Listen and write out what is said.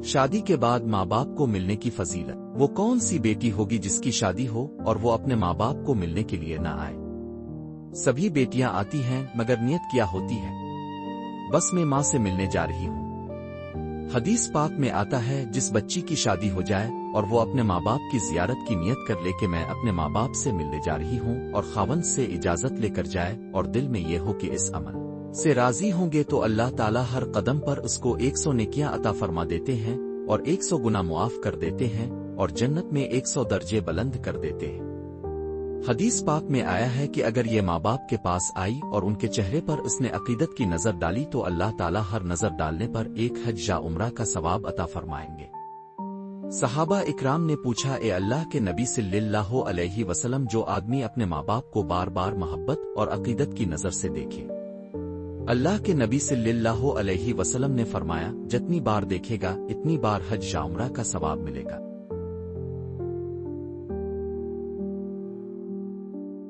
شادی کے بعد ماں باپ کو ملنے کی فضیلت۔ وہ کون سی بیٹی ہوگی جس کی شادی ہو اور وہ اپنے ماں باپ کو ملنے کے لیے نہ آئے؟ سبھی بیٹیاں آتی ہیں مگر نیت کیا ہوتی ہے؟ بس میں ماں سے ملنے جا رہی ہوں۔ حدیث پاک میں آتا ہے جس بچی کی شادی ہو جائے اور وہ اپنے ماں باپ کی زیارت کی نیت کر لے کہ میں اپنے ماں باپ سے ملنے جا رہی ہوں اور خاوند سے اجازت لے کر جائے اور دل میں یہ ہو کہ اس عمل سے راضی ہوں گے تو اللہ تعالیٰ ہر قدم پر اس کو 100 نیکیاں عطا فرما دیتے ہیں اور 100 گناہ معاف کر دیتے ہیں اور جنت میں 100 درجے بلند کر دیتے ہیں۔ حدیث پاک میں آیا ہے کہ اگر یہ ماں باپ کے پاس آئی اور ان کے چہرے پر اس نے عقیدت کی نظر ڈالی تو اللہ تعالیٰ ہر نظر ڈالنے پر ایک حج یا عمرہ کا ثواب عطا فرمائیں گے۔ صحابہ اکرام نے پوچھا، اے اللہ کے نبی صلی اللہ علیہ وسلم، جو آدمی اپنے ماں باپ کو بار بار محبت اور عقیدت کی نظر سے دیکھے؟ اللہ کے نبی صلی اللہ علیہ وسلم نے فرمایا، جتنی بار دیکھے گا اتنی بار حج یا عمرہ کا ثواب ملے گا۔